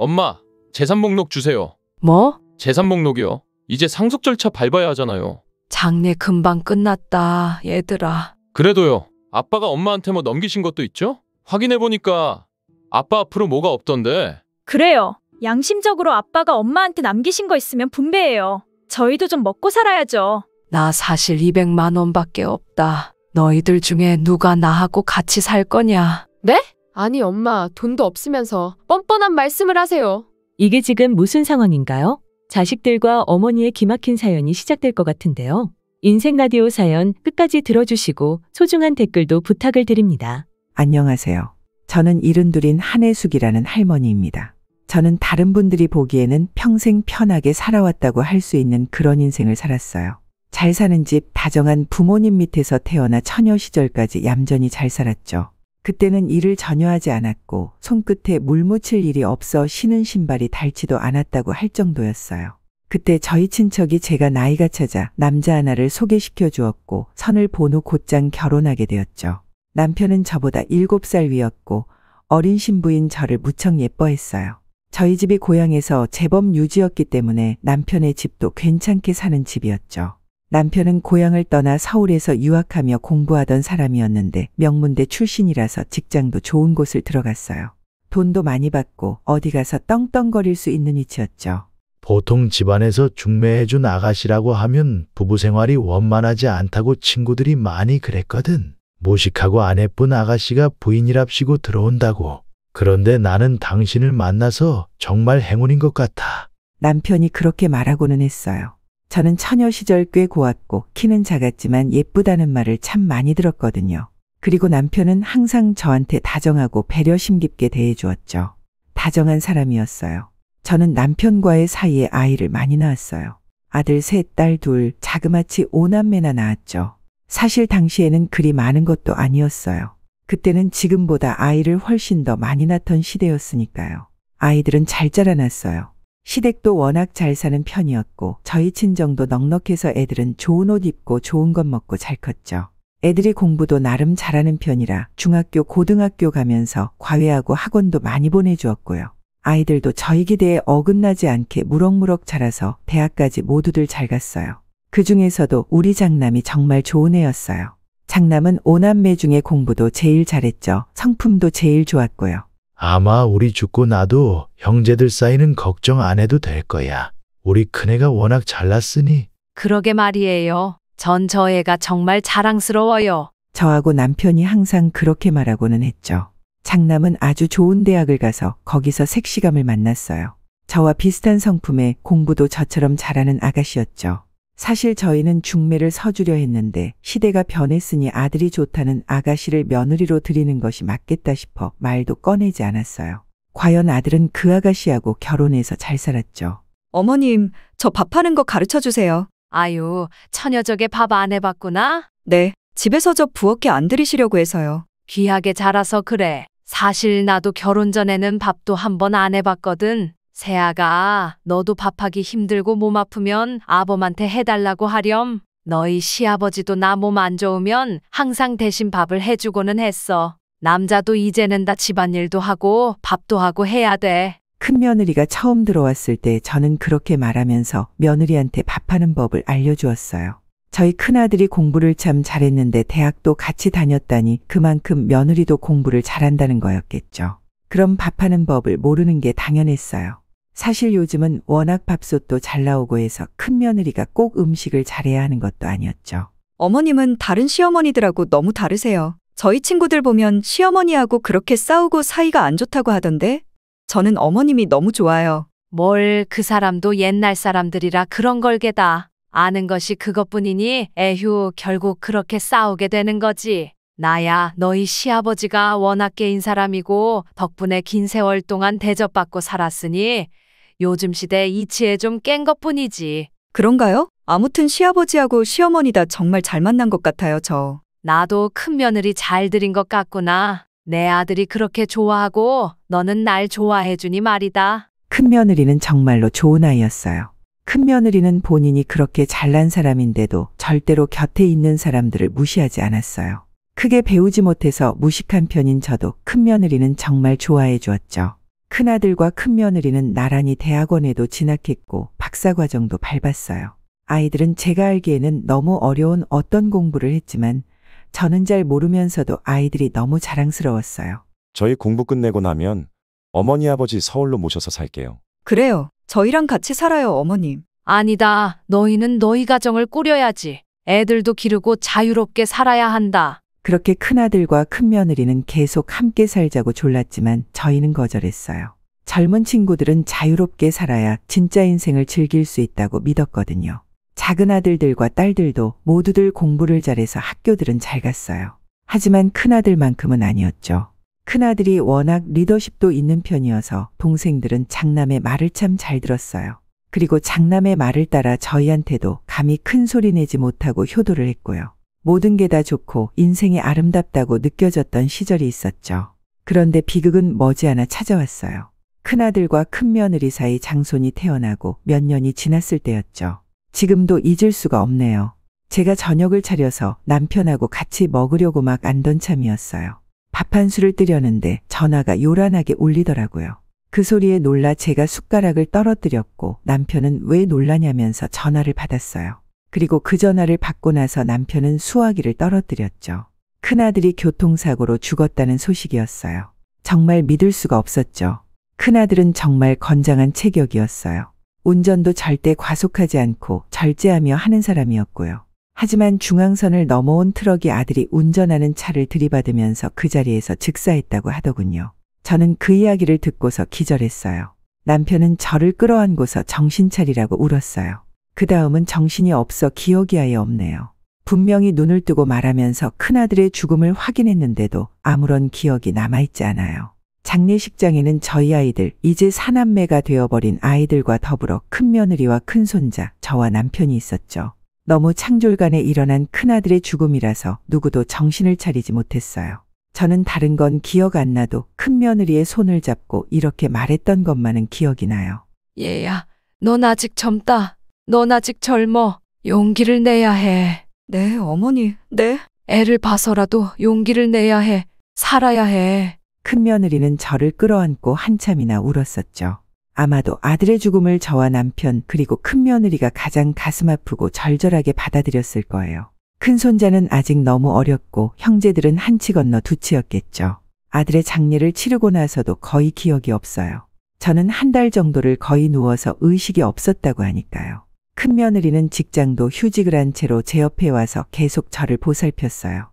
엄마, 재산 목록 주세요. 뭐? 재산 목록이요. 이제 상속 절차 밟아야 하잖아요. 장례 금방 끝났다, 얘들아. 그래도요. 아빠가 엄마한테 뭐 넘기신 것도 있죠? 확인해보니까 아빠 앞으로 뭐가 없던데. 그래요. 양심적으로 아빠가 엄마한테 남기신 거 있으면 분배해요. 저희도 좀 먹고 살아야죠. 나 사실 200만 원밖에 없다. 너희들 중에 누가 나하고 같이 살 거냐? 네? 아니 엄마 돈도 없으면서 뻔뻔한 말씀을 하세요. 이게 지금 무슨 상황인가요? 자식들과 어머니의 기막힌 사연이 시작될 것 같은데요. 인생 라디오 사연 끝까지 들어주시고 소중한 댓글도 부탁을 드립니다. 안녕하세요. 저는 72인 한혜숙이라는 할머니입니다. 저는 다른 분들이 보기에는 평생 편하게 살아왔다고 할 수 있는 그런 인생을 살았어요. 잘 사는 집, 다정한 부모님 밑에서 태어나 처녀 시절까지 얌전히 잘 살았죠. 그때는 일을 전혀 하지 않았고 손끝에 물 묻힐 일이 없어 신은 신발이 닳지도 않았다고 할 정도였어요. 그때 저희 친척이 제가 나이가 차자 남자 하나를 소개시켜 주었고 선을 본 후 곧장 결혼하게 되었죠. 남편은 저보다 7살 위였고 어린 신부인 저를 무척 예뻐했어요. 저희 집이 고향에서 제법 유지였기 때문에 남편의 집도 괜찮게 사는 집이었죠. 남편은 고향을 떠나 서울에서 유학하며 공부하던 사람이었는데 명문대 출신이라서 직장도 좋은 곳을 들어갔어요. 돈도 많이 받고 어디 가서 떵떵거릴 수 있는 위치였죠. 보통 집안에서 중매해준 아가씨라고 하면 부부 생활이 원만하지 않다고 친구들이 많이 그랬거든. 무식하고 안 예쁜 아가씨가 부인이랍시고 들어온다고. 그런데 나는 당신을 만나서 정말 행운인 것 같아. 남편이 그렇게 말하고는 했어요. 저는 처녀 시절 꽤 고왔고 키는 작았지만 예쁘다는 말을 참 많이 들었거든요. 그리고 남편은 항상 저한테 다정하고 배려심 깊게 대해주었죠. 다정한 사람이었어요. 저는 남편과의 사이에 아이를 많이 낳았어요. 아들 3, 딸 2, 자그마치 5남매나 낳았죠. 사실 당시에는 그리 많은 것도 아니었어요. 그때는 지금보다 아이를 훨씬 더 많이 낳던 시대였으니까요. 아이들은 잘 자라났어요. 시댁도 워낙 잘 사는 편이었고 저희 친정도 넉넉해서 애들은 좋은 옷 입고 좋은 것 먹고 잘 컸죠. 애들이 공부도 나름 잘하는 편이라 중학교, 고등학교 가면서 과외하고 학원도 많이 보내주었고요. 아이들도 저희 기대에 어긋나지 않게 무럭무럭 자라서 대학까지 모두들 잘 갔어요. 그 중에서도 우리 장남이 정말 좋은 애였어요. 장남은 5남매 중에 공부도 제일 잘했죠. 성품도 제일 좋았고요. 아마 우리 죽고 나도 형제들 사이는 걱정 안 해도 될 거야. 우리 큰애가 워낙 잘났으니. 그러게 말이에요. 전 저 애가 정말 자랑스러워요. 저하고 남편이 항상 그렇게 말하고는 했죠. 장남은 아주 좋은 대학을 가서 거기서 색시감을 만났어요. 저와 비슷한 성품에 공부도 저처럼 잘하는 아가씨였죠. 사실 저희는 중매를 서주려 했는데 시대가 변했으니 아들이 좋다는 아가씨를 며느리로 드리는 것이 맞겠다 싶어 말도 꺼내지 않았어요. 과연 아들은 그 아가씨하고 결혼해서 잘 살았죠. 어머님, 저 밥하는 거 가르쳐 주세요. 아유, 처녀적에 밥 안 해봤구나? 네, 집에서 저 부엌에 안 들이시려고 해서요. 귀하게 자라서 그래. 사실 나도 결혼 전에는 밥도 한 번 안 해봤거든. 새아가, 너도 밥하기 힘들고 몸 아프면 아범한테 해달라고 하렴. 너희 시아버지도 나 몸 안 좋으면 항상 대신 밥을 해주고는 했어. 남자도 이제는 다 집안일도 하고 밥도 하고 해야 돼. 큰 며느리가 처음 들어왔을 때 저는 그렇게 말하면서 며느리한테 밥하는 법을 알려주었어요. 저희 큰아들이 공부를 참 잘했는데 대학도 같이 다녔다니 그만큼 며느리도 공부를 잘한다는 거였겠죠. 그럼 밥하는 법을 모르는 게 당연했어요. 사실 요즘은 워낙 밥솥도 잘 나오고 해서 큰 며느리가 꼭 음식을 잘해야 하는 것도 아니었죠. 어머님은 다른 시어머니들하고 너무 다르세요. 저희 친구들 보면 시어머니하고 그렇게 싸우고 사이가 안 좋다고 하던데 저는 어머님이 너무 좋아요. 뭘 그 사람도 옛날 사람들이라 그런 걸 게다. 아는 것이 그것뿐이니 에휴 결국 그렇게 싸우게 되는 거지. 나야 너희 시아버지가 워낙 깨인 사람이고 덕분에 긴 세월 동안 대접받고 살았으니 요즘 시대 이치에 좀 깬 것뿐이지. 그런가요? 아무튼 시아버지하고 시어머니 다 정말 잘 만난 것 같아요, 저. 나도 큰 며느리 잘 들인 것 같구나. 내 아들이 그렇게 좋아하고 너는 날 좋아해주니 말이다. 큰 며느리는 정말로 좋은 아이였어요. 큰 며느리는 본인이 그렇게 잘난 사람인데도 절대로 곁에 있는 사람들을 무시하지 않았어요. 크게 배우지 못해서 무식한 편인 저도 큰 며느리는 정말 좋아해 주었죠. 큰아들과 큰며느리는 나란히 대학원에도 진학했고 박사과정도 밟았어요. 아이들은 제가 알기에는 너무 어려운 어떤 공부를 했지만 저는 잘 모르면서도 아이들이 너무 자랑스러웠어요. 저희 공부 끝내고 나면 어머니 아버지 서울로 모셔서 살게요. 그래요. 저희랑 같이 살아요, 어머님. 아니다. 너희는 너희 가정을 꾸려야지. 애들도 기르고 자유롭게 살아야 한다. 그렇게 큰아들과 큰며느리는 계속 함께 살자고 졸랐지만 저희는 거절했어요. 젊은 친구들은 자유롭게 살아야 진짜 인생을 즐길 수 있다고 믿었거든요. 작은 아들들과 딸들도 모두들 공부를 잘해서 학교들은 잘 갔어요. 하지만 큰아들만큼은 아니었죠. 큰아들이 워낙 리더십도 있는 편이어서 동생들은 장남의 말을 참 잘 들었어요. 그리고 장남의 말을 따라 저희한테도 감히 큰 소리 내지 못하고 효도를 했고요. 모든 게 다 좋고 인생이 아름답다고 느껴졌던 시절이 있었죠. 그런데 비극은 머지않아 찾아왔어요. 큰아들과 큰며느리 사이 장손이 태어나고 몇 년이 지났을 때였죠. 지금도 잊을 수가 없네요. 제가 저녁을 차려서 남편하고 같이 먹으려고 막 앉던 참이었어요. 밥 한 술을 뜨려는데 전화가 요란하게 울리더라고요. 그 소리에 놀라 제가 숟가락을 떨어뜨렸고 남편은 왜 놀라냐면서 전화를 받았어요. 그리고 그 전화를 받고 나서 남편은 수화기를 떨어뜨렸죠. 큰아들이 교통사고로 죽었다는 소식이었어요. 정말 믿을 수가 없었죠. 큰아들은 정말 건장한 체격이었어요. 운전도 절대 과속하지 않고 절제하며 하는 사람이었고요. 하지만 중앙선을 넘어온 트럭이 아들이 운전하는 차를 들이받으면서 그 자리에서 즉사했다고 하더군요. 저는 그 이야기를 듣고서 기절했어요. 남편은 저를 끌어안고서 정신 차리라고 울었어요. 그 다음은 정신이 없어 기억이 아예 없네요. 분명히 눈을 뜨고 말하면서 큰아들의 죽음을 확인했는데도 아무런 기억이 남아있지 않아요. 장례식장에는 저희 아이들, 이제 사남매가 되어버린 아이들과 더불어 큰며느리와 큰손자, 저와 남편이 있었죠. 너무 창졸간에 일어난 큰아들의 죽음이라서 누구도 정신을 차리지 못했어요. 저는 다른 건 기억 안 나도 큰며느리의 손을 잡고 이렇게 말했던 것만은 기억이 나요. 얘야, 넌 아직 젊다. 넌 아직 젊어. 용기를 내야 해. 네, 어머니. 네. 애를 봐서라도 용기를 내야 해. 살아야 해. 큰며느리는 저를 끌어안고 한참이나 울었었죠. 아마도 아들의 죽음을 저와 남편 그리고 큰며느리가 가장 가슴 아프고 절절하게 받아들였을 거예요. 큰손자는 아직 너무 어렸고 형제들은 한치 건너 두치였겠죠. 아들의 장례를 치르고 나서도 거의 기억이 없어요. 저는 한 달 정도를 거의 누워서 의식이 없었다고 하니까요. 큰며느리는 직장도 휴직을 한 채로 제 옆에 와서 계속 저를 보살폈어요.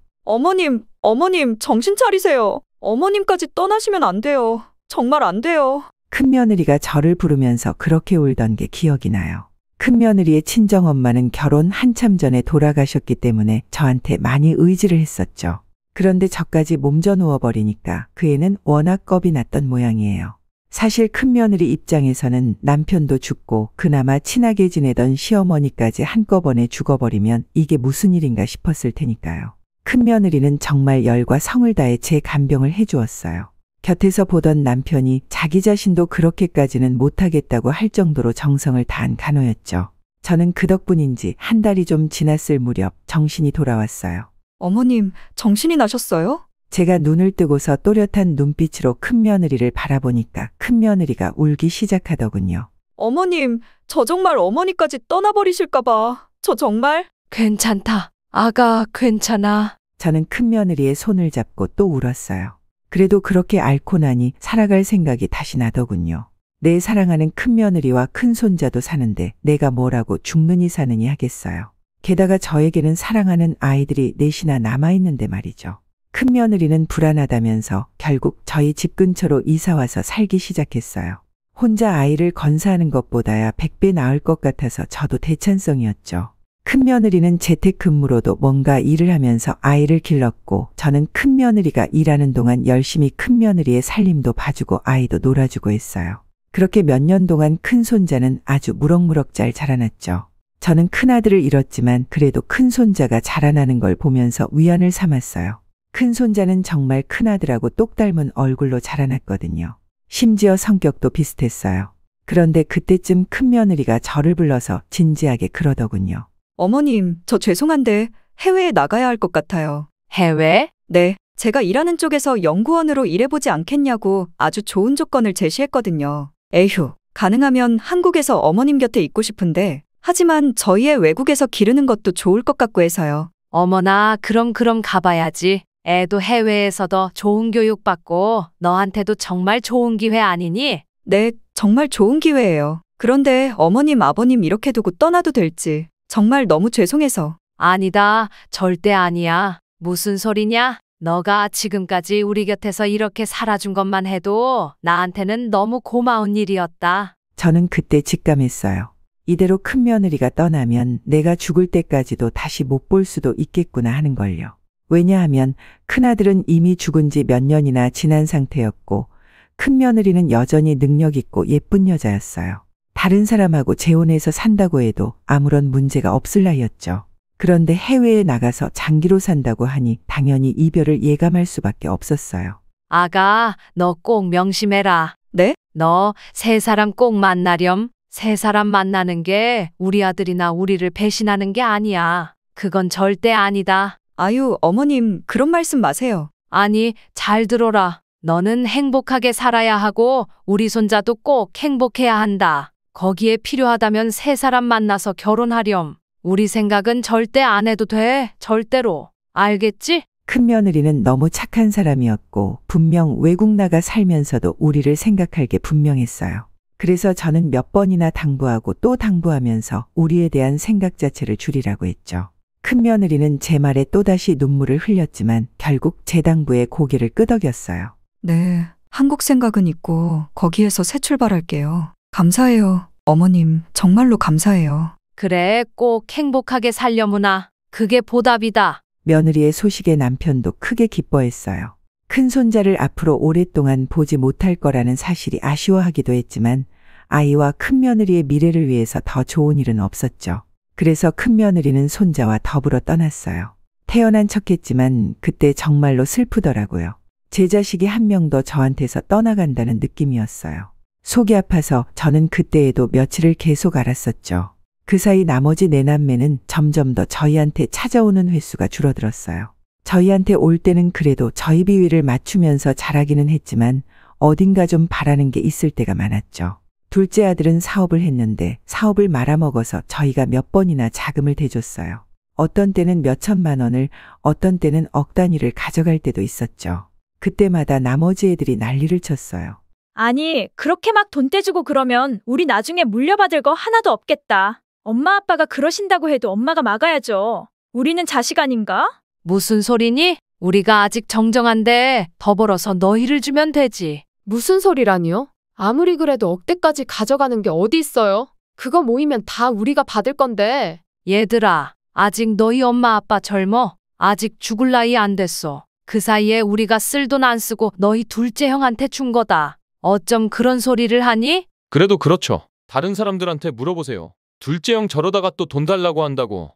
어머님, 정신 차리세요. 어머님까지 떠나시면 안 돼요. 정말 안 돼요. 큰며느리가 저를 부르면서 그렇게 울던 게 기억이 나요. 큰며느리의 친정엄마는 결혼 한참 전에 돌아가셨기 때문에 저한테 많이 의지를 했었죠. 그런데 저까지 몸져 누워버리니까 그 애는 워낙 겁이 났던 모양이에요. 사실 큰며느리 입장에서는 남편도 죽고 그나마 친하게 지내던 시어머니까지 한꺼번에 죽어버리면 이게 무슨 일인가 싶었을 테니까요. 큰며느리는 정말 열과 성을 다해 제 간병을 해주었어요. 곁에서 보던 남편이 자기 자신도 그렇게까지는 못하겠다고 할 정도로 정성을 다한 간호였죠. 저는 그 덕분인지 한 달이 좀 지났을 무렵 정신이 돌아왔어요. 어머님, 정신이 나셨어요? 제가 눈을 뜨고서 또렷한 눈빛으로 큰며느리를 바라보니까 큰며느리가 울기 시작하더군요. 어머님, 저 정말 어머니까지 떠나버리실까봐. 저 정말. 괜찮다. 아가, 괜찮아. 저는 큰며느리의 손을 잡고 또 울었어요. 그래도 그렇게 앓고 나니 살아갈 생각이 다시 나더군요. 내 사랑하는 큰며느리와 큰손자도 사는데 내가 뭐라고 죽느니 사느니 하겠어요. 게다가 저에게는 사랑하는 아이들이 넷이나 남아있는데 말이죠. 큰며느리는 불안하다면서 결국 저희 집 근처로 이사와서 살기 시작했어요. 혼자 아이를 건사하는 것보다야 100배 나을 것 같아서 저도 대찬성이었죠. 큰며느리는 재택근무로도 뭔가 일을 하면서 아이를 길렀고 저는 큰며느리가 일하는 동안 열심히 큰며느리의 살림도 봐주고 아이도 놀아주고 했어요. 그렇게 몇 년 동안 큰손자는 아주 무럭무럭 잘 자라났죠. 저는 큰아들을 잃었지만 그래도 큰손자가 자라나는 걸 보면서 위안을 삼았어요. 큰손자는 정말 큰아들하고 똑 닮은 얼굴로 자라났거든요. 심지어 성격도 비슷했어요. 그런데 그때쯤 큰며느리가 저를 불러서 진지하게 그러더군요. 어머님, 저 죄송한데 해외에 나가야 할 것 같아요. 해외? 네, 제가 일하는 쪽에서 연구원으로 일해보지 않겠냐고 아주 좋은 조건을 제시했거든요. 에휴, 가능하면 한국에서 어머님 곁에 있고 싶은데, 하지만 저희 애 외국에서 기르는 것도 좋을 것 같고 해서요. 어머나, 그럼 가봐야지. 애도 해외에서 더 좋은 교육 받고 너한테도 정말 좋은 기회 아니니? 네, 정말 좋은 기회예요. 그런데 어머님, 아버님 이렇게 두고 떠나도 될지 정말 너무 죄송해서. 아니다, 절대 아니야. 무슨 소리냐? 너가 지금까지 우리 곁에서 이렇게 살아준 것만 해도 나한테는 너무 고마운 일이었다. 저는 그때 직감했어요. 이대로 큰 며느리가 떠나면 내가 죽을 때까지도 다시 못 볼 수도 있겠구나 하는 걸요. 왜냐하면 큰아들은 이미 죽은 지 몇 년이나 지난 상태였고 큰 며느리는 여전히 능력 있고 예쁜 여자였어요. 다른 사람하고 재혼해서 산다고 해도 아무런 문제가 없을 나이였죠. 그런데 해외에 나가서 장기로 산다고 하니 당연히 이별을 예감할 수밖에 없었어요. 아가, 너 꼭 명심해라. 네? 너 새 사람 꼭 만나렴. 새 사람 만나는 게 우리 아들이나 우리를 배신하는 게 아니야. 그건 절대 아니다. 아유, 어머님, 그런 말씀 마세요. 아니, 잘 들어라. 너는 행복하게 살아야 하고 우리 손자도 꼭 행복해야 한다. 거기에 필요하다면 새 사람 만나서 결혼하렴. 우리 생각은 절대 안 해도 돼. 절대로. 알겠지? 큰 며느리는 너무 착한 사람이었고 분명 외국 나가 살면서도 우리를 생각할 게 분명했어요. 그래서 저는 몇 번이나 당부하고 또 당부하면서 우리에 대한 생각 자체를 줄이라고 했죠. 큰 며느리는 제 말에 또다시 눈물을 흘렸지만 결국 제 당부에 고개를 끄덕였어요. 네, 한국 생각은 있고 거기에서 새 출발할게요. 감사해요. 어머님, 정말로 감사해요. 그래, 꼭 행복하게 살려무나. 그게 보답이다. 며느리의 소식에 남편도 크게 기뻐했어요. 큰 손자를 앞으로 오랫동안 보지 못할 거라는 사실이 아쉬워하기도 했지만 아이와 큰 며느리의 미래를 위해서 더 좋은 일은 없었죠. 그래서 큰 며느리는 손자와 더불어 떠났어요. 태어난 척했지만 그때 정말로 슬프더라고요. 제 자식이 한 명도 저한테서 떠나간다는 느낌이었어요. 속이 아파서 저는 그때에도 며칠을 계속 앓았었죠. 그 사이 나머지 네 남매는 점점 더 저희한테 찾아오는 횟수가 줄어들었어요. 저희한테 올 때는 그래도 저희 비위를 맞추면서 잘하기는 했지만 어딘가 좀 바라는 게 있을 때가 많았죠. 둘째 아들은 사업을 했는데 사업을 말아먹어서 저희가 몇 번이나 자금을 대줬어요. 어떤 때는 몇 천만 원을, 어떤 때는 억 단위를 가져갈 때도 있었죠. 그때마다 나머지 애들이 난리를 쳤어요. 아니, 그렇게 막 돈 떼주고 그러면 우리 나중에 물려받을 거 하나도 없겠다. 엄마 아빠가 그러신다고 해도 엄마가 막아야죠. 우리는 자식 아닌가? 무슨 소리니? 우리가 아직 정정한데 더 벌어서 너희를 주면 되지. 무슨 소리라니요? 아무리 그래도 억대까지 가져가는 게 어디 있어요? 그거 모이면 다 우리가 받을 건데. 얘들아, 아직 너희 엄마 아빠 젊어. 아직 죽을 나이 안 됐어. 그 사이에 우리가 쓸 돈 안 쓰고 너희 둘째 형한테 준 거다. 어쩜 그런 소리를 하니? 그래도 그렇죠. 다른 사람들한테 물어보세요. 둘째 형 저러다가 또 돈 달라고 한다고.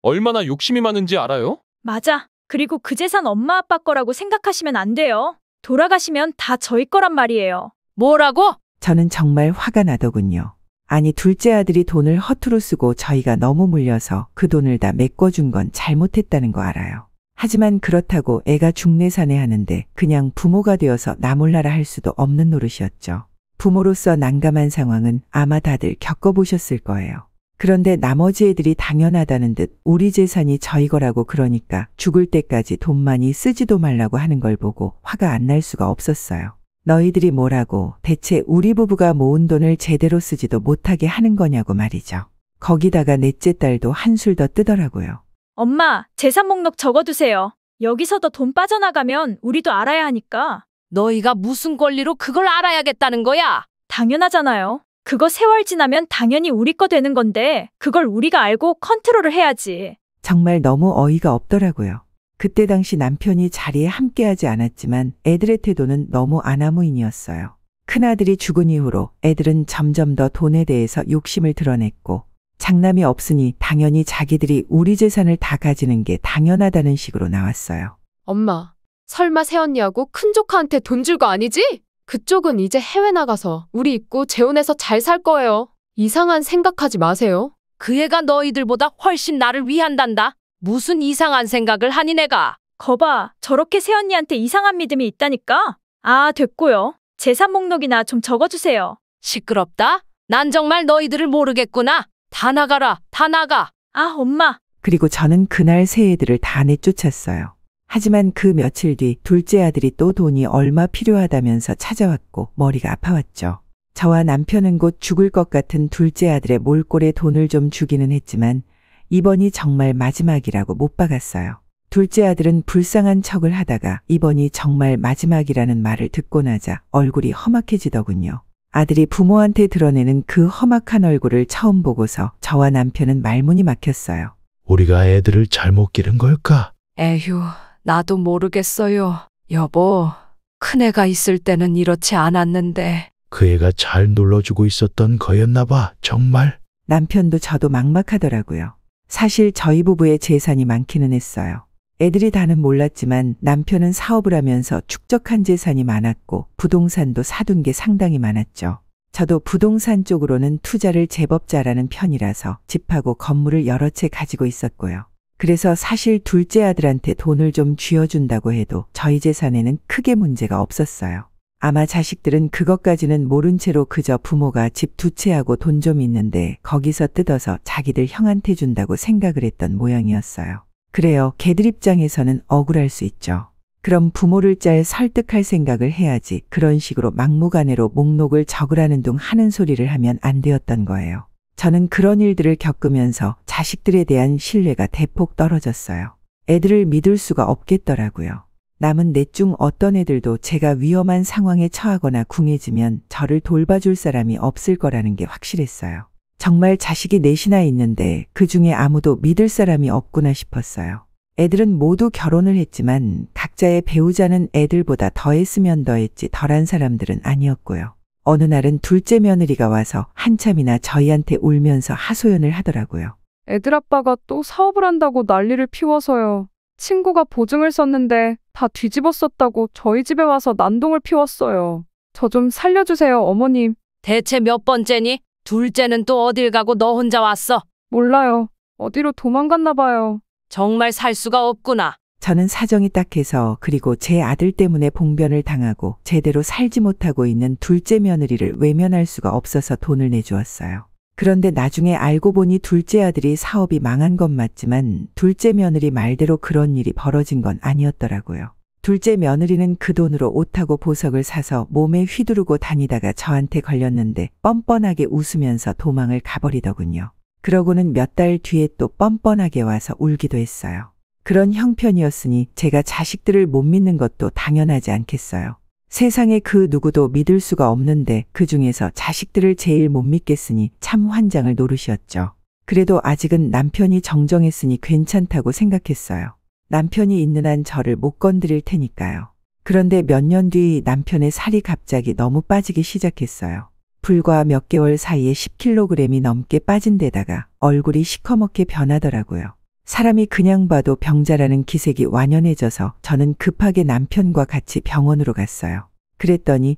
얼마나 욕심이 많은지 알아요? 맞아. 그리고 그 재산 엄마 아빠 거라고 생각하시면 안 돼요. 돌아가시면 다 저희 거란 말이에요. 뭐라고? 저는 정말 화가 나더군요. 아니, 둘째 아들이 돈을 허투루 쓰고 저희가 너무 물려서 그 돈을 다 메꿔준 건 잘못했다는 거 알아요. 하지만 그렇다고 애가 중내산에 하는데 그냥 부모가 되어서 나 몰라라 할 수도 없는 노릇이었죠. 부모로서 난감한 상황은 아마 다들 겪어보셨을 거예요. 그런데 나머지 애들이 당연하다는 듯 우리 재산이 저희 거라고 그러니까 죽을 때까지 돈 많이 쓰지도 말라고 하는 걸 보고 화가 안 날 수가 없었어요. 너희들이 뭐라고 대체 우리 부부가 모은 돈을 제대로 쓰지도 못하게 하는 거냐고 말이죠. 거기다가 넷째 딸도 한술 더 뜨더라고요. 엄마, 재산 목록 적어두세요. 여기서 더 돈 빠져나가면 우리도 알아야 하니까. 너희가 무슨 권리로 그걸 알아야겠다는 거야? 당연하잖아요. 그거 세월 지나면 당연히 우리 거 되는 건데 그걸 우리가 알고 컨트롤을 해야지. 정말 너무 어이가 없더라고요. 그때 당시 남편이 자리에 함께하지 않았지만 애들의 태도는 너무 아나무인이었어요. 큰아들이 죽은 이후로 애들은 점점 더 돈에 대해서 욕심을 드러냈고 장남이 없으니 당연히 자기들이 우리 재산을 다 가지는 게 당연하다는 식으로 나왔어요. 엄마, 설마 새언니하고 큰조카한테 돈 줄 거 아니지? 그쪽은 이제 해외 나가서 우리 입고 재혼해서 잘 살 거예요. 이상한 생각하지 마세요. 그 애가 너희들보다 훨씬 나를 위한단다. 무슨 이상한 생각을 하니 내가. 거봐, 저렇게 새언니한테 이상한 믿음이 있다니까? 아, 됐고요. 재산 목록이나 좀 적어주세요. 시끄럽다. 난 정말 너희들을 모르겠구나. 다 나가라. 다 나가. 아, 엄마. 그리고 저는 그날 새 애들을 다 내쫓았어요. 하지만 그 며칠 뒤 둘째 아들이 또 돈이 얼마 필요하다면서 찾아왔고 머리가 아파왔죠. 저와 남편은 곧 죽을 것 같은 둘째 아들의 몰골에 돈을 좀 주기는 했지만 이번이 정말 마지막이라고 못 박았어요. 둘째 아들은 불쌍한 척을 하다가 이번이 정말 마지막이라는 말을 듣고 나자 얼굴이 험악해지더군요. 아들이 부모한테 드러내는 그 험악한 얼굴을 처음 보고서 저와 남편은 말문이 막혔어요. 우리가 애들을 잘못 기른 걸까? 에휴, 나도 모르겠어요. 여보, 큰애가 있을 때는 이렇지 않았는데. 그 애가 잘 놀러주고 있었던 거였나 봐. 정말. 남편도 저도 막막하더라고요. 사실 저희 부부의 재산이 많기는 했어요. 애들이 다는 몰랐지만 남편은 사업을 하면서 축적한 재산이 많았고 부동산도 사둔 게 상당히 많았죠. 저도 부동산 쪽으로는 투자를 제법 잘하는 편이라서 집하고 건물을 여러 채 가지고 있었고요. 그래서 사실 둘째 아들한테 돈을 좀 쥐어준다고 해도 저희 재산에는 크게 문제가 없었어요. 아마 자식들은 그것까지는 모른 채로 그저 부모가 집 두 채하고 돈 좀 있는데 거기서 뜯어서 자기들 형한테 준다고 생각을 했던 모양이었어요. 그래요. 걔들 입장에서는 억울할 수 있죠. 그럼 부모를 잘 설득할 생각을 해야지 그런 식으로 막무가내로 목록을 적으라는 둥 하는 소리를 하면 안 되었던 거예요. 저는 그런 일들을 겪으면서 자식들에 대한 신뢰가 대폭 떨어졌어요. 애들을 믿을 수가 없겠더라고요. 남은 넷 중 어떤 애들도 제가 위험한 상황에 처하거나 궁해지면 저를 돌봐줄 사람이 없을 거라는 게 확실했어요. 정말 자식이 넷이나 있는데 그 중에 아무도 믿을 사람이 없구나 싶었어요. 애들은 모두 결혼을 했지만 각자의 배우자는 애들보다 더했으면 더했지 덜한 사람들은 아니었고요. 어느 날은 둘째 며느리가 와서 한참이나 저희한테 울면서 하소연을 하더라고요. 애들 아빠가 또 사업을 한다고 난리를 피워서요. 친구가 보증을 썼는데 다 뒤집어 썼다고 저희 집에 와서 난동을 피웠어요. 저 좀 살려주세요, 어머님. 대체 몇 번째니? 둘째는 또 어딜 가고 너 혼자 왔어? 몰라요. 어디로 도망갔나 봐요. 정말 살 수가 없구나. 저는 사정이 딱해서 그리고 제 아들 때문에 봉변을 당하고 제대로 살지 못하고 있는 둘째 며느리를 외면할 수가 없어서 돈을 내주었어요. 그런데 나중에 알고 보니 둘째 아들이 사업이 망한 건 맞지만 둘째 며느리 말대로 그런 일이 벌어진 건 아니었더라고요. 둘째 며느리는 그 돈으로 옷하고 보석을 사서 몸에 휘두르고 다니다가 저한테 걸렸는데 뻔뻔하게 웃으면서 도망을 가버리더군요. 그러고는 몇 달 뒤에 또 뻔뻔하게 와서 울기도 했어요. 그런 형편이었으니 제가 자식들을 못 믿는 것도 당연하지 않겠어요. 세상에 그 누구도 믿을 수가 없는데 그 중에서 자식들을 제일 못 믿겠으니 참 환장을 노릇이었죠. 그래도 아직은 남편이 정정했으니 괜찮다고 생각했어요. 남편이 있는 한 저를 못 건드릴 테니까요. 그런데 몇 년 뒤 남편의 살이 갑자기 너무 빠지기 시작했어요. 불과 몇 개월 사이에 10kg이 넘게 빠진 데다가 얼굴이 시커멓게 변하더라고요. 사람이 그냥 봐도 병자라는 기색이 완연해져서 저는 급하게 남편과 같이 병원으로 갔어요. 그랬더니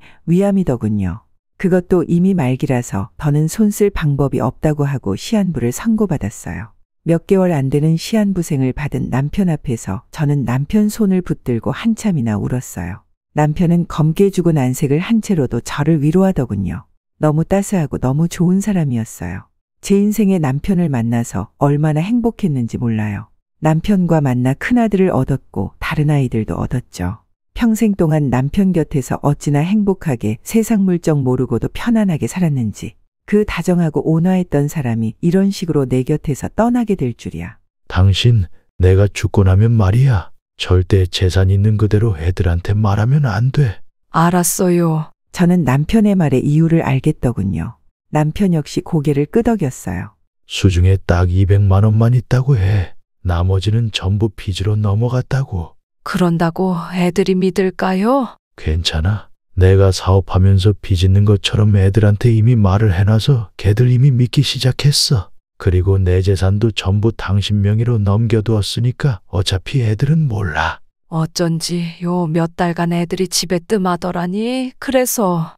위암이더군요. 그것도 이미 말기라서 더는 손 쓸 방법이 없다고 하고 시한부를 선고받았어요. 몇 개월 안 되는 시한부생을 받은 남편 앞에서 저는 남편 손을 붙들고 한참이나 울었어요. 남편은 검게 죽은 안색을 한 채로도 저를 위로하더군요. 너무 따스하고 너무 좋은 사람이었어요. 제 인생에 남편을 만나서 얼마나 행복했는지 몰라요. 남편과 만나 큰아들을 얻었고 다른 아이들도 얻었죠. 평생 동안 남편 곁에서 어찌나 행복하게 세상 물정 모르고도 편안하게 살았는지 그 다정하고 온화했던 사람이 이런 식으로 내 곁에서 떠나게 될 줄이야. 당신, 내가 죽고 나면 말이야. 절대 재산 있는 그대로 애들한테 말하면 안 돼. 알았어요. 저는 남편의 말의 이유를 알겠더군요. 남편 역시 고개를 끄덕였어요. 수중에 딱 200만 원만 있다고 해. 나머지는 전부 빚으로 넘어갔다고. 그런다고 애들이 믿을까요? 괜찮아. 내가 사업하면서 빚 있는 것처럼 애들한테 이미 말을 해놔서 걔들 이미 믿기 시작했어. 그리고 내 재산도 전부 당신 명의로 넘겨두었으니까 어차피 애들은 몰라. 어쩐지 요 몇 달간 애들이 집에 뜸하더라니. 그래서.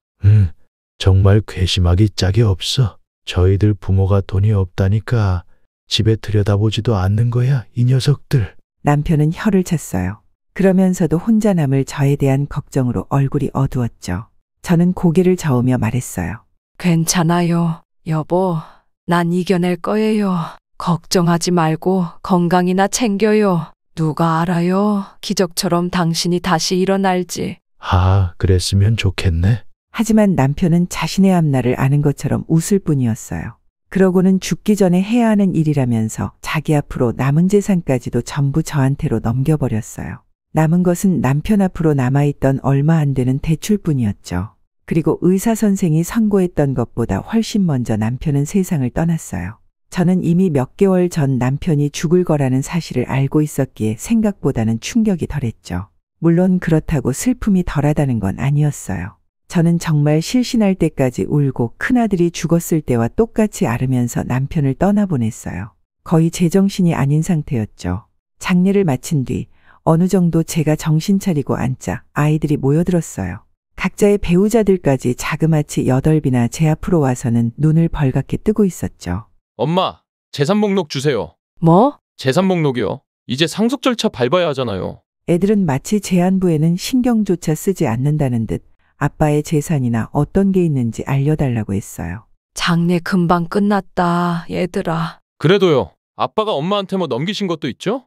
정말 괘씸하기 짝이 없어. 저희들 부모가 돈이 없다니까 집에 들여다보지도 않는 거야, 이 녀석들. 남편은 혀를 찼어요. 그러면서도 혼자 남을 저에 대한 걱정으로 얼굴이 어두웠죠. 저는 고개를 저으며 말했어요. 괜찮아요. 여보, 난 이겨낼 거예요. 걱정하지 말고 건강이나 챙겨요. 누가 알아요? 기적처럼 당신이 다시 일어날지. 그랬으면 좋겠네. 하지만 남편은 자신의 앞날을 아는 것처럼 웃을 뿐이었어요. 그러고는 죽기 전에 해야 하는 일이라면서 자기 앞으로 남은 재산까지도 전부 저한테로 넘겨버렸어요. 남은 것은 남편 앞으로 남아있던 얼마 안 되는 대출뿐이었죠. 그리고 의사 선생이 선고했던 것보다 훨씬 먼저 남편은 세상을 떠났어요. 저는 이미 몇 개월 전 남편이 죽을 거라는 사실을 알고 있었기에 생각보다는 충격이 덜했죠. 물론 그렇다고 슬픔이 덜하다는 건 아니었어요. 저는 정말 실신할 때까지 울고 큰아들이 죽었을 때와 똑같이 앓으면서 남편을 떠나보냈어요. 거의 제정신이 아닌 상태였죠. 장례를 마친 뒤 어느 정도 제가 정신 차리고 앉자 아이들이 모여들었어요. 각자의 배우자들까지 자그마치 8이나 제 앞으로 와서는 눈을 벌겋게 뜨고 있었죠. 엄마, 재산 목록 주세요. 뭐? 재산 목록이요. 이제 상속 절차 밟아야 하잖아요. 애들은 마치 제 안부에는 신경조차 쓰지 않는다는 듯 아빠의 재산이나 어떤 게 있는지 알려달라고 했어요. 장례 금방 끝났다, 얘들아. 그래도요. 아빠가 엄마한테 뭐 넘기신 것도 있죠?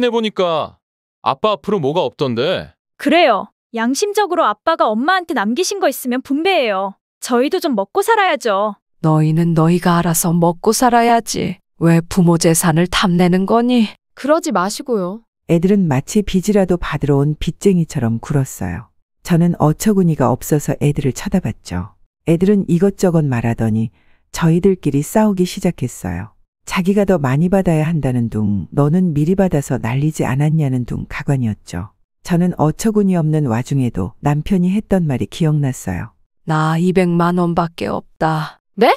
확인해보니까 아빠 앞으로 뭐가 없던데. 그래요. 양심적으로 아빠가 엄마한테 남기신 거 있으면 분배해요. 저희도 좀 먹고 살아야죠. 너희는 너희가 알아서 먹고 살아야지. 왜 부모 재산을 탐내는 거니? 그러지 마시고요. 애들은 마치 빚이라도 받으러 온 빚쟁이처럼 굴었어요. 저는 어처구니가 없어서 애들을 쳐다봤죠. 애들은 이것저것 말하더니 저희들끼리 싸우기 시작했어요. 자기가 더 많이 받아야 한다는 둥, 너는 미리 받아서 날리지 않았냐는 둥 가관이었죠. 저는 어처구니 없는 와중에도 남편이 했던 말이 기억났어요. 나 200만 원밖에 없다. 네?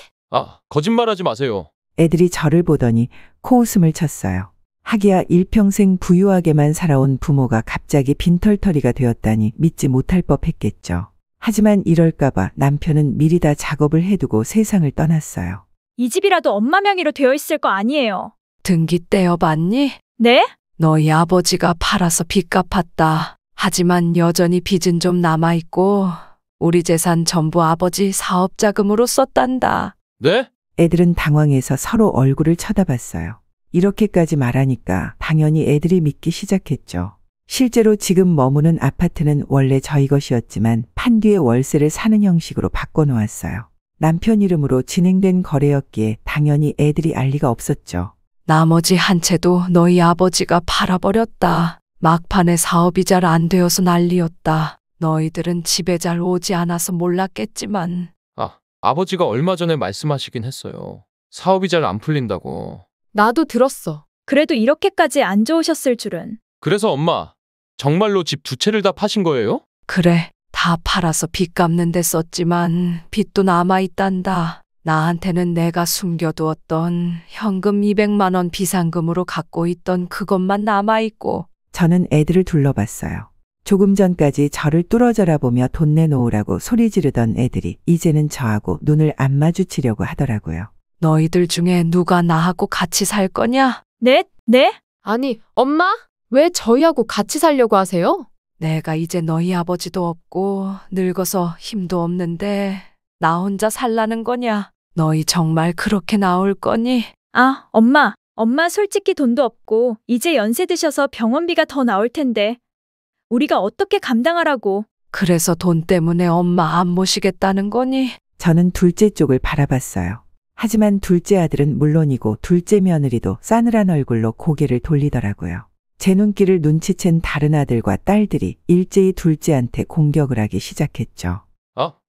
거짓말하지 마세요. 애들이 저를 보더니 코웃음을 쳤어요. 하기야 일평생 부유하게만 살아온 부모가 갑자기 빈털터리가 되었다니 믿지 못할 법했겠죠. 하지만 이럴까봐 남편은 미리 다 작업을 해두고 세상을 떠났어요. 이 집이라도 엄마 명의로 되어 있을 거 아니에요. 등기 떼어봤니? 네? 너희 아버지가 팔아서 빚 갚았다. 하지만 여전히 빚은 좀 남아있고 우리 재산 전부 아버지 사업 자금으로 썼단다. 네? 애들은 당황해서 서로 얼굴을 쳐다봤어요. 이렇게까지 말하니까 당연히 애들이 믿기 시작했죠. 실제로 지금 머무는 아파트는 원래 저희 것이었지만 판 뒤에 월세를 사는 형식으로 바꿔놓았어요. 남편 이름으로 진행된 거래였기에 당연히 애들이 알 리가 없었죠. 나머지 한 채도 너희 아버지가 팔아버렸다. 막판에 사업이 잘 안 되어서 난리였다. 너희들은 집에 잘 오지 않아서 몰랐겠지만. 아버지가 얼마 전에 말씀하시긴 했어요. 사업이 잘 안 풀린다고. 나도 들었어. 그래도 이렇게까지 안 좋으셨을 줄은. 그래서 엄마, 정말로 집 2채를 다 파신 거예요? 그래, 다 팔아서 빚 갚는 데 썼지만 빚도 남아있단다. 나한테는 내가 숨겨두었던 현금 200만 원 비상금으로 갖고 있던 그것만 남아있고. 저는 애들을 둘러봤어요. 조금 전까지 저를 뚫어져라 보며 돈 내놓으라고 소리 지르던 애들이 이제는 저하고 눈을 안 마주치려고 하더라고요. 너희들 중에 누가 나하고 같이 살 거냐? 네? 아니, 엄마? 왜 저희하고 같이 살려고 하세요? 내가 이제 너희 아버지도 없고 늙어서 힘도 없는데 나 혼자 살라는 거냐? 너희 정말 그렇게 나올 거니? 엄마 솔직히 돈도 없고 이제 연세 드셔서 병원비가 더 나올 텐데 우리가 어떻게 감당하라고. 그래서 돈 때문에 엄마 안 모시겠다는 거니? 저는 둘째 쪽을 바라봤어요. 하지만 둘째 아들은 물론이고 둘째 며느리도 싸늘한 얼굴로 고개를 돌리더라고요. 제 눈길을 눈치챈 다른 아들과 딸들이 일제히 둘째한테 공격을 하기 시작했죠.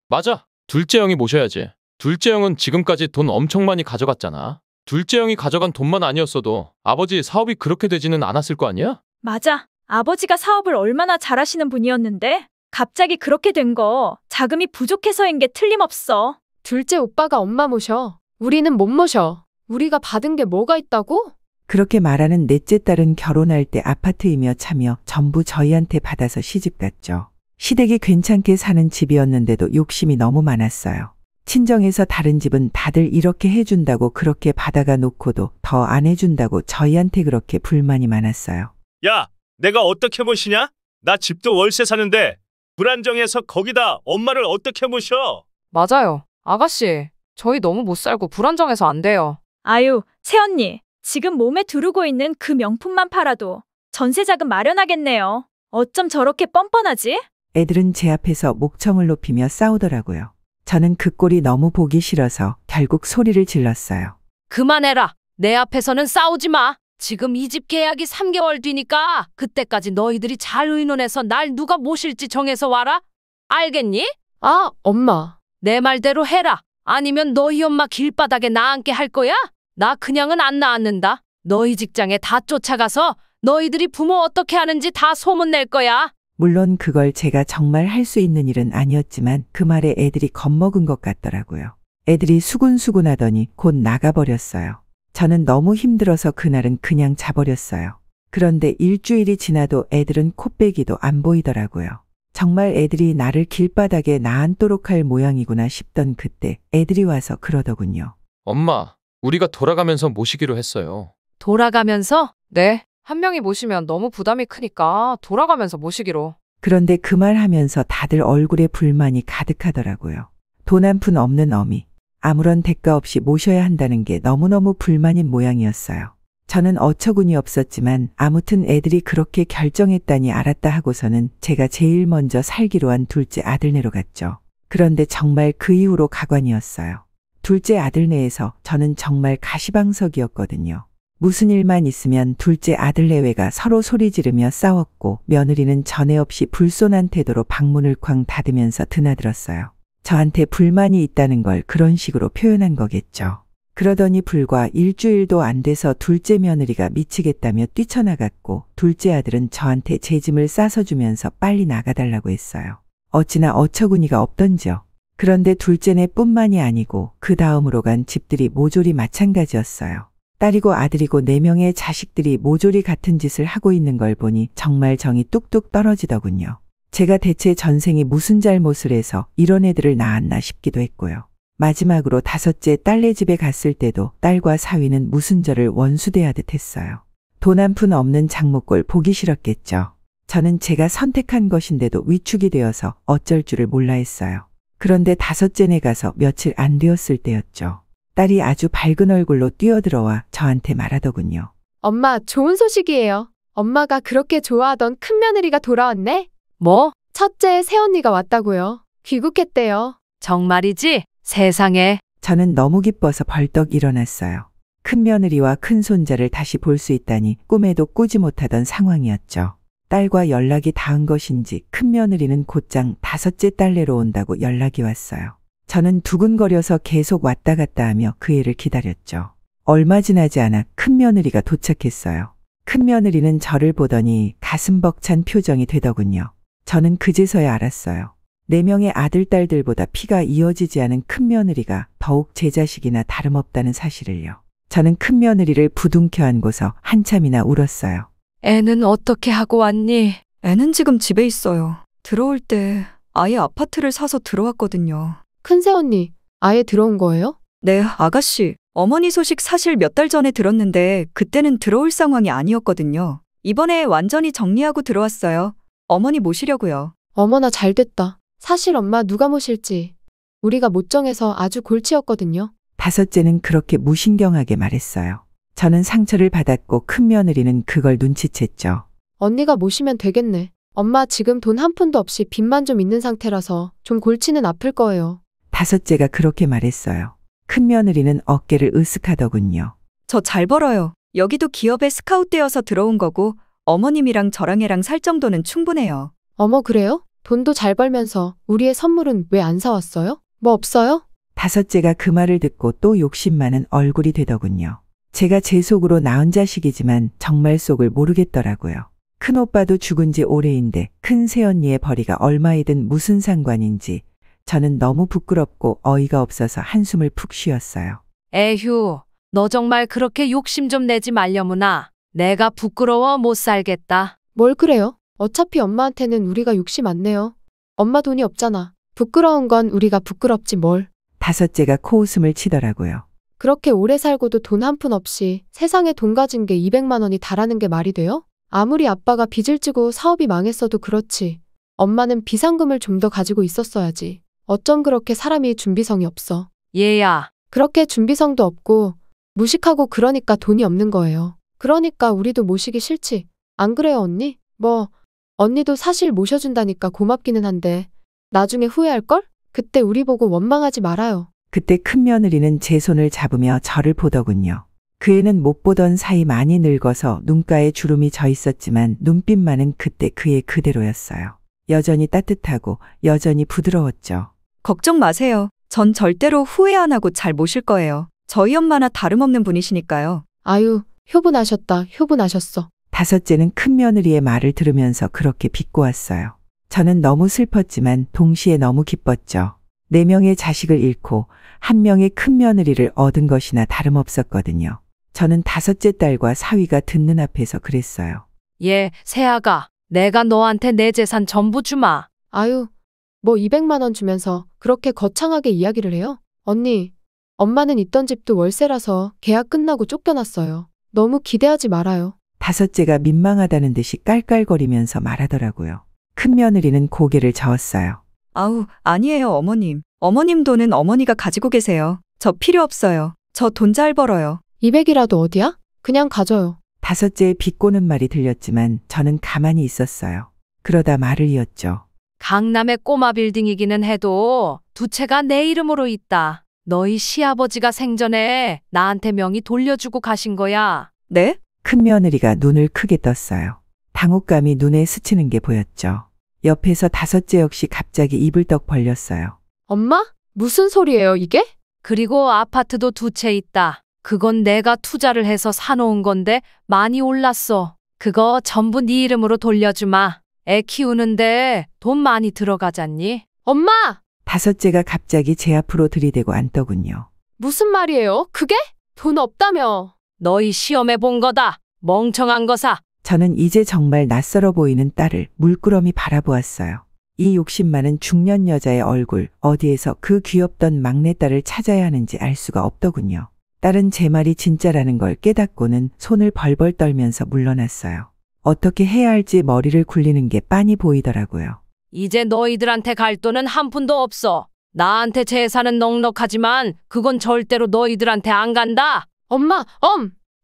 맞아. 둘째 형이 모셔야지. 둘째 형은 지금까지 돈 엄청 많이 가져갔잖아. 둘째 형이 가져간 돈만 아니었어도 아버지 사업이 그렇게 되지는 않았을 거 아니야? 맞아. 아버지가 사업을 얼마나 잘하시는 분이었는데 갑자기 그렇게 된 거 자금이 부족해서인 게 틀림없어. 둘째 오빠가 엄마 모셔. 우리는 못 모셔. 우리가 받은 게 뭐가 있다고? 그렇게 말하는 넷째 딸은 결혼할 때 아파트이며 차며 전부 저희한테 받아서 시집갔죠. 시댁이 괜찮게 사는 집이었는데도 욕심이 너무 많았어요. 친정에서 다른 집은 다들 이렇게 해준다고 그렇게 받아가 놓고도 더 안 해준다고 저희한테 그렇게 불만이 많았어요. 야, 내가 어떻게 모시냐? 나 집도 월세 사는데 불안정해서 거기다 엄마를 어떻게 모셔? 맞아요. 아가씨, 저희 너무 못 살고 불안정해서 안 돼요. 아유, 새언니. 지금 몸에 두르고 있는 그 명품만 팔아도 전세자금 마련하겠네요. 어쩜 저렇게 뻔뻔하지? 애들은 제 앞에서 목청을 높이며 싸우더라고요. 저는 그 꼴이 너무 보기 싫어서 결국 소리를 질렀어요. 그만해라. 내 앞에서는 싸우지 마. 지금 이 집 계약이 3개월 뒤니까 그때까지 너희들이 잘 의논해서 날 누가 모실지 정해서 와라. 알겠니? 아, 엄마. 내 말대로 해라. 아니면 너희 엄마 길바닥에 나앉게 할 거야? 나 그냥은 안 나앉는다. 너희 직장에 다 쫓아가서 너희들이 부모 어떻게 하는지 다 소문낼 거야. 물론 그걸 제가 정말 할 수 있는 일은 아니었지만 그 말에 애들이 겁먹은 것 같더라고요. 애들이 수군수군하더니 곧 나가버렸어요. 저는 너무 힘들어서 그날은 그냥 자버렸어요. 그런데 일주일이 지나도 애들은 코빼기도 안 보이더라고요. 정말 애들이 나를 길바닥에 나앉도록 할 모양이구나 싶던 그때 애들이 와서 그러더군요. 엄마, 우리가 돌아가면서 모시기로 했어요. 돌아가면서? 네. 한 명이 모시면 너무 부담이 크니까 돌아가면서 모시기로. 그런데 그 말 하면서 다들 얼굴에 불만이 가득하더라고요. 돈 한 푼 없는 어미. 아무런 대가 없이 모셔야 한다는 게 너무너무 불만인 모양이었어요. 저는 어처구니 없었지만 아무튼 애들이 그렇게 결정했다니 알았다 하고서는 제가 제일 먼저 살기로 한 둘째 아들네로 갔죠. 그런데 정말 그 이후로 가관이었어요. 둘째 아들네에서 저는 정말 가시방석이었거든요. 무슨 일만 있으면 둘째 아들네외가 서로 소리 지르며 싸웠고 며느리는 전에 없이 불손한 태도로 방문을 쾅 닫으면서 드나들었어요. 저한테 불만이 있다는 걸 그런 식으로 표현한 거겠죠. 그러더니 불과 일주일도 안 돼서 둘째 며느리가 미치겠다며 뛰쳐나갔고 둘째 아들은 저한테 제 짐을 싸서 주면서 빨리 나가달라고 했어요. 어찌나 어처구니가 없던지요. 그런데 둘째네 뿐만이 아니고 그 다음으로 간 집들이 모조리 마찬가지였어요. 딸이고 아들이고 4명의 자식들이 모조리 같은 짓을 하고 있는 걸 보니 정말 정이 뚝뚝 떨어지더군요. 제가 대체 전생이 무슨 잘못을 해서 이런 애들을 낳았나 싶기도 했고요. 마지막으로 5째 딸네 집에 갔을 때도 딸과 사위는 무슨 저를 원수대하듯 했어요. 돈 한 푼 없는 장모꼴 보기 싫었겠죠. 저는 제가 선택한 것인데도 위축이 되어서 어쩔 줄을 몰라 했어요. 그런데 5째네 가서 며칠 안 되었을 때였죠. 딸이 아주 밝은 얼굴로 뛰어들어와 저한테 말하더군요. 엄마, 좋은 소식이에요. 엄마가 그렇게 좋아하던 큰며느리가 돌아왔네? 뭐? 첫째 새언니가 왔다고요. 귀국했대요. 정말이지? 세상에. 저는 너무 기뻐서 벌떡 일어났어요. 큰 며느리와 큰 손자를 다시 볼 수 있다니 꿈에도 꾸지 못하던 상황이었죠. 딸과 연락이 닿은 것인지 큰 며느리는 곧장 5째 딸내로 온다고 연락이 왔어요. 저는 두근거려서 계속 왔다 갔다 하며 그 일을 기다렸죠. 얼마 지나지 않아 큰 며느리가 도착했어요. 큰 며느리는 저를 보더니 가슴 벅찬 표정이 되더군요. 저는 그제서야 알았어요. 4명의 아들, 딸들보다 피가 이어지지 않은 큰 며느리가 더욱 제 자식이나 다름없다는 사실을요. 저는 큰 며느리를 부둥켜 안고서 한참이나 울었어요. 애는 어떻게 하고 왔니? 애는 지금 집에 있어요. 들어올 때 아예 아파트를 사서 들어왔거든요. 큰새언니, 아예 들어온 거예요? 네, 아가씨. 어머니 소식 사실 몇 달 전에 들었는데 그때는 들어올 상황이 아니었거든요. 이번에 완전히 정리하고 들어왔어요. 어머니 모시려고요. 어머나 잘됐다. 사실 엄마 누가 모실지 우리가 못 정해서 아주 골치였거든요. 5째는 그렇게 무신경하게 말했어요. 저는 상처를 받았고 큰 며느리는 그걸 눈치챘죠. 언니가 모시면 되겠네. 엄마 지금 돈 한 푼도 없이 빚만 좀 있는 상태라서 좀 골치는 아플 거예요. 5째가 그렇게 말했어요. 큰 며느리는 어깨를 으쓱하더군요. 저 잘 벌어요. 여기도 기업에 스카웃되어서 들어온 거고 어머님이랑 저랑 애랑 살 정도는 충분해요. 어머 그래요? 돈도 잘 벌면서 우리의 선물은 왜 안 사왔어요? 뭐 없어요? 5째가 그 말을 듣고 또 욕심 많은 얼굴이 되더군요. 제가 제 속으로 낳은 자식이지만 정말 속을 모르겠더라고요. 큰오빠도 죽은 지 오래인데 큰 새언니의 벌이가 얼마이든 무슨 상관인지 저는 너무 부끄럽고 어이가 없어서 한숨을 푹 쉬었어요. 에휴, 너 정말 그렇게 욕심 좀 내지 말려무나. 내가 부끄러워 못 살겠다. 뭘 그래요? 어차피 엄마한테는 우리가 욕심 안 내요. 엄마 돈이 없잖아. 부끄러운 건 우리가 부끄럽지 뭘. 5째가 코웃음을 치더라고요. 그렇게 오래 살고도 돈 한 푼 없이 세상에 돈 가진 게 200만 원이 달하는 게 말이 돼요? 아무리 아빠가 빚을 지고 사업이 망했어도 그렇지. 엄마는 비상금을 좀 더 가지고 있었어야지. 어쩜 그렇게 사람이 준비성이 없어. 얘야, 그렇게 준비성도 없고 무식하고 그러니까 돈이 없는 거예요. 그러니까 우리도 모시기 싫지. 안 그래요, 언니? 언니도 사실 모셔준다니까 고맙기는 한데 나중에 후회할걸? 그때 우리 보고 원망하지 말아요. 그때 큰며느리는 제 손을 잡으며 저를 보더군요. 그 애는 못 보던 사이 많이 늙어서 눈가에 주름이 져 있었지만 눈빛만은 그때 그의 그대로였어요. 여전히 따뜻하고 여전히 부드러웠죠. 걱정 마세요. 전 절대로 후회 안 하고 잘 모실 거예요. 저희 엄마나 다름없는 분이시니까요. 아유, 효분하셨다. 효분하셨어. 다섯째는 큰며느리의 말을 들으면서 그렇게 비꼬았어요. 저는 너무 슬펐지만 동시에 너무 기뻤죠. 4명의 자식을 잃고 1명의 큰며느리를 얻은 것이나 다름없었거든요. 저는 5째 딸과 사위가 듣는 앞에서 그랬어요. 얘, 세아가, 내가 너한테 내 재산 전부 주마. 아유, 200만 원 주면서 그렇게 거창하게 이야기를 해요? 언니, 엄마는 있던 집도 월세라서 계약 끝나고 쫓겨났어요. 너무 기대하지 말아요. 5째가 민망하다는 듯이 깔깔거리면서 말하더라고요. 큰며느리는 고개를 저었어요. 아우, 아니에요, 어머님. 어머님 돈은 어머니가 가지고 계세요. 저 필요 없어요. 저 돈 잘 벌어요. 200이라도 어디야? 그냥 가져요. 5째의 비꼬는 말이 들렸지만 저는 가만히 있었어요. 그러다 말을 이었죠. 강남의 꼬마 빌딩이기는 해도 2채가 내 이름으로 있다. 너희 시아버지가 생전에 나한테 명의 돌려주고 가신 거야. 네? 큰며느리가 눈을 크게 떴어요. 당혹감이 눈에 스치는 게 보였죠. 옆에서 5째 역시 갑자기 입을 떡 벌렸어요. 엄마? 무슨 소리예요, 이게? 그리고 아파트도 2채 있다. 그건 내가 투자를 해서 사놓은 건데 많이 올랐어. 그거 전부 네 이름으로 돌려주마. 애 키우는데 돈 많이 들어가잖니? 엄마! 5째가 갑자기 제 앞으로 들이대고 앉더군요. 무슨 말이에요? 그게? 돈 없다며. 너희 시험해 본 거다. 멍청한 거사. 저는 이제 정말 낯설어 보이는 딸을 물끄러미 바라보았어요. 이 욕심 많은 중년 여자의 얼굴, 어디에서 그 귀엽던 막내딸을 찾아야 하는지 알 수가 없더군요. 딸은 제 말이 진짜라는 걸 깨닫고는 손을 벌벌 떨면서 물러났어요. 어떻게 해야 할지 머리를 굴리는 게 빤히 보이더라고요. 이제 너희들한테 갈 돈은 한 푼도 없어. 나한테 재산은 넉넉하지만 그건 절대로 너희들한테 안 간다. 엄마,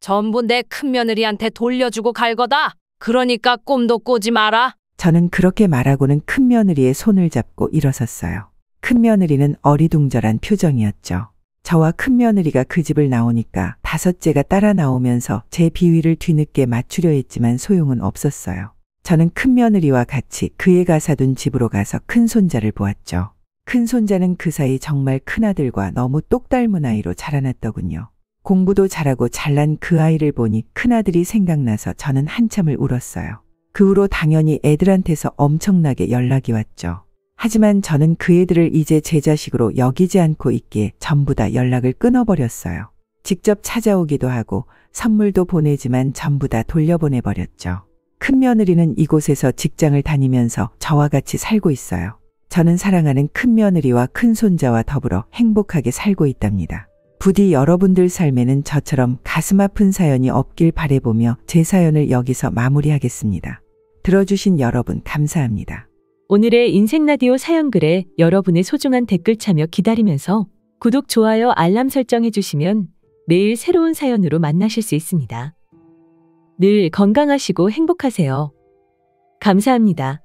전부 내 큰며느리한테 돌려주고 갈 거다. 그러니까 꿈도 꾸지 마라. 저는 그렇게 말하고는 큰며느리의 손을 잡고 일어섰어요. 큰며느리는 어리둥절한 표정이었죠. 저와 큰며느리가 그 집을 나오니까 5째가 따라 나오면서 제 비위를 뒤늦게 맞추려 했지만 소용은 없었어요. 저는 큰며느리와 같이 그의 가사둔 집으로 가서 큰손자를 보았죠. 큰손자는 그 사이 정말 큰아들과 너무 똑 닮은 아이로 자라났더군요. 공부도 잘하고 잘난 그 아이를 보니 큰아들이 생각나서 저는 한참을 울었어요. 그 후로 당연히 애들한테서 엄청나게 연락이 왔죠. 하지만 저는 그 애들을 이제 제 자식으로 여기지 않고 있기에 전부 다 연락을 끊어버렸어요. 직접 찾아오기도 하고 선물도 보내지만 전부 다 돌려보내버렸죠. 큰며느리는 이곳에서 직장을 다니면서 저와 같이 살고 있어요. 저는 사랑하는 큰며느리와 큰손자와 더불어 행복하게 살고 있답니다. 부디 여러분들 삶에는 저처럼 가슴 아픈 사연이 없길 바라보며 제 사연을 여기서 마무리하겠습니다. 들어주신 여러분 감사합니다. 오늘의 인생라디오 사연글에 여러분의 소중한 댓글 참여 기다리면서 구독, 좋아요, 알람 설정해 주시면 매일 새로운 사연으로 만나실 수 있습니다. 늘 건강하시고 행복하세요. 감사합니다.